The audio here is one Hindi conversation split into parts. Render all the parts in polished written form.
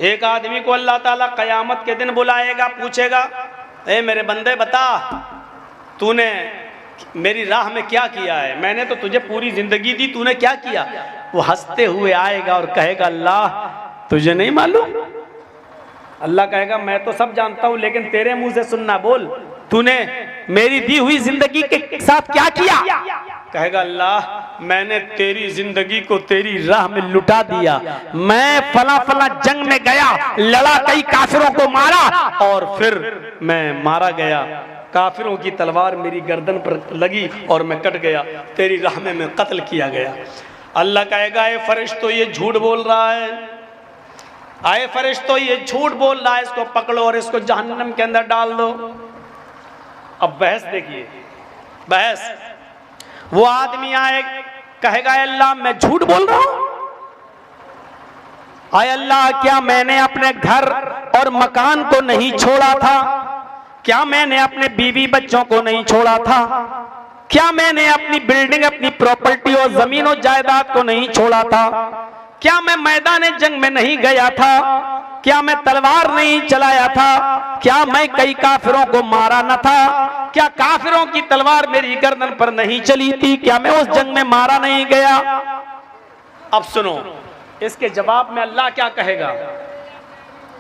एक आदमी को अल्लाह ताला क़यामत के दिन बुलाएगा, पूछेगा, ए मेरे बंदे बता, तूने मेरी राह में क्या किया है? मैंने तो तुझे पूरी जिंदगी दी, तूने क्या किया? वो हंसते हुए आएगा और कहेगा, अल्लाह तुझे नहीं मालूम? अल्लाह कहेगा, मैं तो सब जानता हूं, लेकिन तेरे मुंह से सुनना, बोल तूने मेरी दी हुई जिंदगी के साथ क्या किया? कहेगा, अल्लाह मैंने तेरी जिंदगी को तेरी राह में लुटा दिया, मैं फला फला जंग में गया, लड़ा, कई काफिरों को मारा और फिर मैं मारा गया, काफिरों की तलवार मेरी गर्दन पर लगी और मैं कट गया, तेरी राह में मैं कत्ल किया गया। अल्लाह कहेगा, ए फरिश्तो ये झूठ बोल रहा है, आए फरिश्तो ये झूठ बोल रहा है, इसको पकड़ो और इसको जहन्नम के अंदर डाल दो। अब बहस देखिए, बहस। वो आदमी आए, कहेगा, अल्लाह मैं झूठ बोल रहा हूं? आए अल्लाह, क्या मैंने अपने घर और मकान को नहीं छोड़ा था? क्या मैंने अपने बीवी बच्चों को नहीं छोड़ा था? क्या मैंने अपनी बिल्डिंग, अपनी प्रॉपर्टी और जमीन और जायदाद को नहीं छोड़ा था? क्या मैं मैदान जंग में नहीं गया था? क्या मैं तलवार नहीं चलाया था? क्या मैं कई काफिरों को मारा न था? क्या काफिरों की तलवार मेरी गर्दन पर नहीं चली थी? क्या मैं उस जंग में मारा नहीं गया? अब सुनो, इसके जवाब में अल्लाह क्या कहेगा?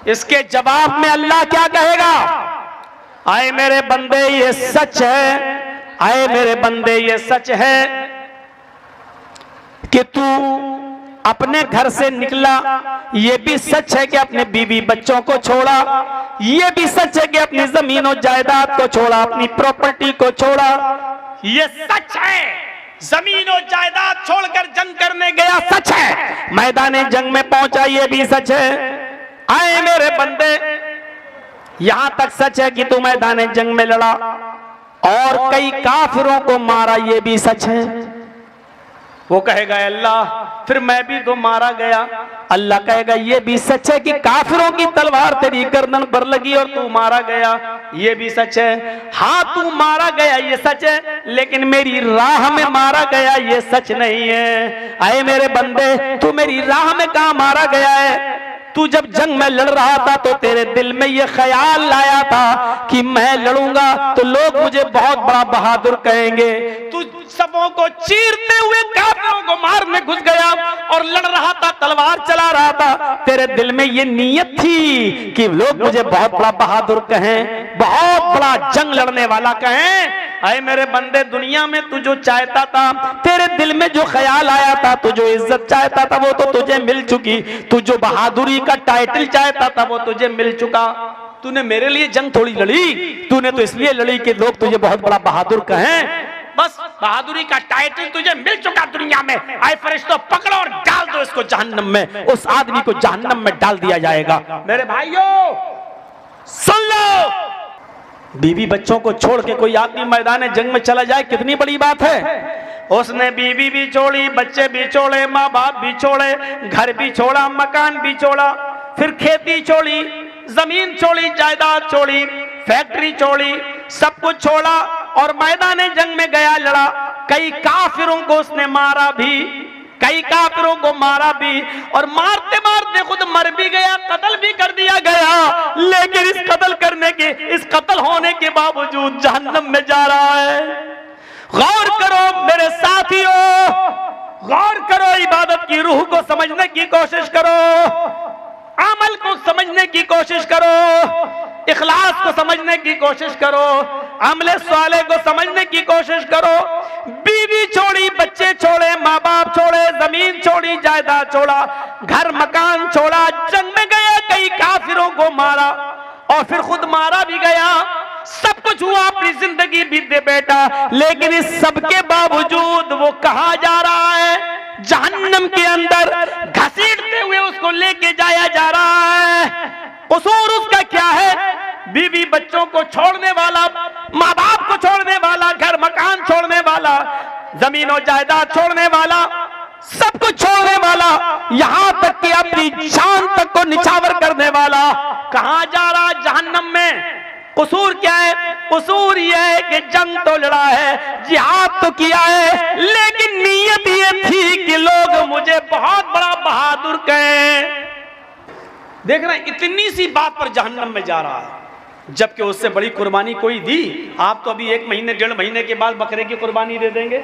इसके जवाब में अल्लाह क्या कहेगा? आए मेरे बंदे ये सच है, आए मेरे बंदे ये सच है कि तू अपने घर से निकला, ये भी सच है कि अपने बीवी बच्चों को छोड़ा, ये भी सच है कि अपनी जमीन और जायदाद को छोड़ा, अपनी प्रॉपर्टी को छोड़ा, ये सच है। जमीन और जायदाद छोड़कर जंग करने गया, सच है। मैदान जंग में पहुंचा, ये भी सच है। आए मेरे बंदे, यहां तक सच है कि तू मैदान जंग में लड़ा और कई काफिरों को मारा, ये भी सच है। वो कहेगा, अल्लाह फिर मैं भी तो मारा गया। अल्लाह कहेगा, ये भी सच है कि काफिरों की तलवार तेरी गर्दन पर लगी और तू मारा गया, ये भी सच है। हाँ तू मारा गया ये सच है, लेकिन मेरी राह में मारा गया ये सच नहीं है। आए मेरे बंदे, तू मेरी राह में कहां मारा गया है? तू जब जंग में लड़ रहा था तो तेरे दिल में ये ख्याल लाया था कि मैं लड़ूंगा तो लोग मुझे बहुत बड़ा बहादुर कहेंगे। तू सबों को चीरते हुए काफिरों को मारने घुस गया और लड़ रहा था, तलवार चला रहा था। तेरे दिल में ये नीयत थी कि लोग मुझे बहुत बड़ा बहादुर कहें, बहुत बड़ा जंग लड़ने वाला कहें। अरे मेरे बंदे, दुनिया में तू जो चाहता था, तेरे दिल में जो ख्याल आया था, तू जो इज्जत चाहता था वो तो तुझे मिल चुकी। तू जो बहादुरी का टाइटल चाहता था वो तुझे मिल चुका। तूने मेरे लिए जंग थोड़ी लड़ी, तूने तो इसलिए लड़ी कि लोग तुझे बहुत बड़ा बहादुर कहें। बस बहादुरी का टाइटल तुझे मिल चुका दुनिया में। आए फरिश्तों, पकड़ो और डाल दो इसको जहन्नम में। उस आदमी को जहन्नम में डाल दिया जाएगा। मेरे भाइयों सुन लो, बीवी बच्चों को छोड़ के कोई आदमी मैदान जंग में चला जाए, कितनी बड़ी बात है। उसने बीवी भी छोड़ी, बच्चे भी छोड़े, माँ बाप भी छोड़े, घर भी छोड़ा, मकान भी छोड़ा, फिर खेती छोड़ी, जमीन छोड़ी, जायदाद छोड़ी, फैक्ट्री छोड़ी, सब कुछ छोड़ा और मैदान जंग में गया, लड़ा। कई काफिरों को उसने मारा भी, कई काफिरों को मारा भी, और मारते मारते खुद मर भी गया, कत्ल भी कर दिया गया। लेकिन इस कत्ल करने के, इस कत्ल होने के बावजूद जहन्नम में जा रहा है। गौर करो मेरे साथियों, गौर करो, इबादत की रूह को समझने की कोशिश करो, अमल को समझने की कोशिश करो, इखलास को समझने की कोशिश करो, अमले साले को समझने की कोशिश करो। बीवी छोड़ी, बच्चे छोड़े, माँ बाप छोड़े, जमीन छोड़ी, जायदाद छोड़ा, घर मकान छोड़ा, जंग में गया, कई काफिरों को मारा और फिर खुद मारा भी गया। सब कुछ हुआ, अपनी जिंदगी बीते बेटा, लेकिन इस सब के बावजूद वो कहाँ जा रहा है? जहन्नम के अंदर घसीटते हुए उसको लेके जाया जा रहा है। कसूर उसका क्या है? बीवी बच्चों को छोड़ने वाला, माँ बाप को छोड़ने वाला, घर मकान छोड़ने वाला, जमीन और जायदाद छोड़ने वाला, सब कुछ छोड़ने वाला, यहां तक कि अपनी जान तक को निछावर करने वाला कहां जा रहा? जहन्नम में। कसूर क्या है? कसूर यह है कि जंग तो लड़ा है, जिहाद तो किया है, लेकिन नीयत ये थी कि लोग मुझे बहुत बड़ा बहादुर कहें। देख रहे हैं, इतनी सी बात पर जहन्नम में जा रहा है, जबकि उससे बड़ी कुर्बानी कोई दी। आप तो अभी 1 महीने 1.5 महीने के बाद बकरे की कुर्बानी दे देंगे,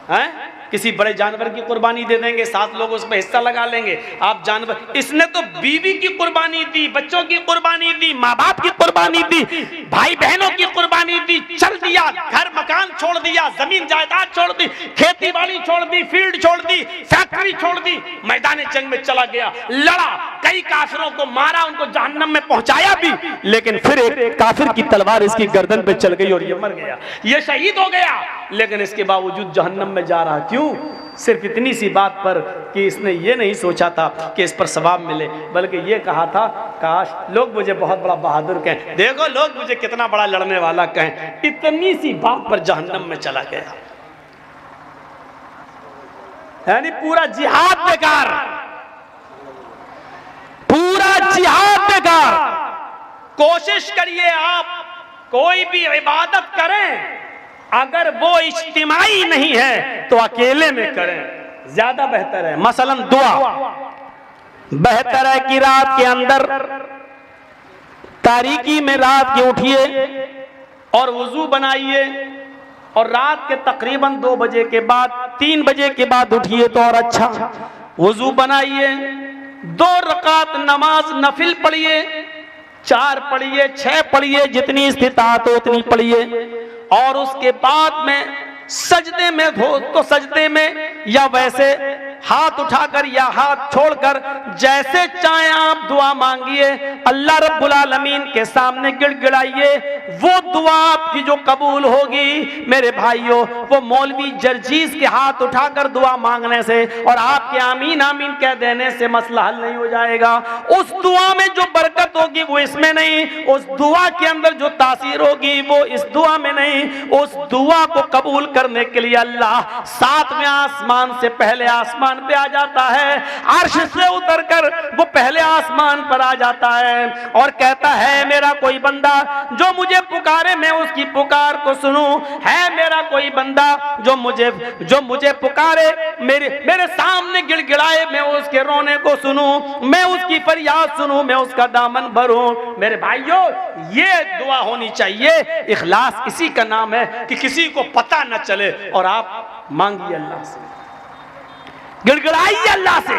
हैं? किसी बड़े जानवर की कुर्बानी दे देंगे, 7 लोग उसमें हिस्सा लगा लेंगे। आप जानवर, इसने तो बीवी की कुर्बानी दी, बच्चों की कुर्बानी दी, माँ बाप की कुर्बानी दी, भाई बहनों की कुर्बानी दी, चल दिया, घर मकान छोड़ दिया, जमीन जायदाद छोड़ दी, खेती बाड़ी छोड़ दी, फील्ड छोड़ दी, फैक्ट्री छोड़ दी, मैदान जंग में चला गया, लड़ा, कई काफिरों को मारा, उनको जहन्नम में पहुंचाया भी, लेकिन फिर एक काफिर की तलवार इसकी गर्दन पे चल गई और ये मर गया, ये शहीद हो गया, लेकिन इसके बावजूद जहन्नम में जा रहा। क्यों? सिर्फ इतनी सी बात पर कि इसने ये नहीं सोचा था कि इस पर सवाब मिले, बल्कि ये कहा था काश लोग मुझे बहुत बड़ा बहादुर कहें, देखो लोग मुझे कितना बड़ा लड़ने वाला कहें। इतनी सी बात पर जहन्नम में चला गया, यानी पूरा जिहाद बेकार, पूरा जिहाद बेकार। कोशिश करिए आप कोई भी इबादत करें, अगर वो इज्तिमाई नहीं है तो अकेले में करें, ज्यादा बेहतर है। मसलन दुआ, बेहतर है कि रात के अंदर तारीकी में रात के उठिए और वुजू बनाइए और रात के तकरीबन 2 बजे के बाद 3 बजे के बाद उठिए तो और अच्छा। वुजू बनाइए, 2 रकात नमाज नफिल पढ़िए, 4 पढ़िए, 6 पढ़िए, जितनी इस्तिताअत हो उतनी पढ़िए, और उसके बाद में सजदे में हो तो सजदे में, या वैसे हाथ उठाकर या हाथ छोड़कर जैसे चाहे आप दुआ मांगिए, अल्लाह रब्बुल आलमीन के सामने गिड़गिड़ाइए। वो दुआ आपकी जो कबूल होगी मेरे भाइयों, वो मौलवी जर्जीस के हाथ उठाकर दुआ मांगने से और आपके आमीन आमीन कह देने से मसला हल नहीं हो जाएगा। उस दुआ में जो बरकत होगी वो इसमें नहीं, उस दुआ के अंदर जो तासीर होगी वो इस दुआ में नहीं। उस दुआ को कबूल करने के लिए अल्लाह 7वें आसमान से पहले आसमान पे आ जाता है, अर्श से उतरकर वो पहले आसमान पर आ जाता है और कहता है मेरा कोई बंदा जो मुझे पुकारे मैं उसकी पुकार को सुनूं, है मेरा कोई बंदा जो मुझे पुकारे, मेरे सामने गिड़गिड़ाए मैं उसके रोने को सुनूं, मैं उसकी फरियाद सुनूं, मैं उसका दामन भरूं। मेरे भाइयों, ये दुआ होनी चाहिए। इखलास इसी का नाम है कि किसी को पता न चले और आप मांगिए अल्लाह से, गिड़गिड़ाइए अल्लाह से।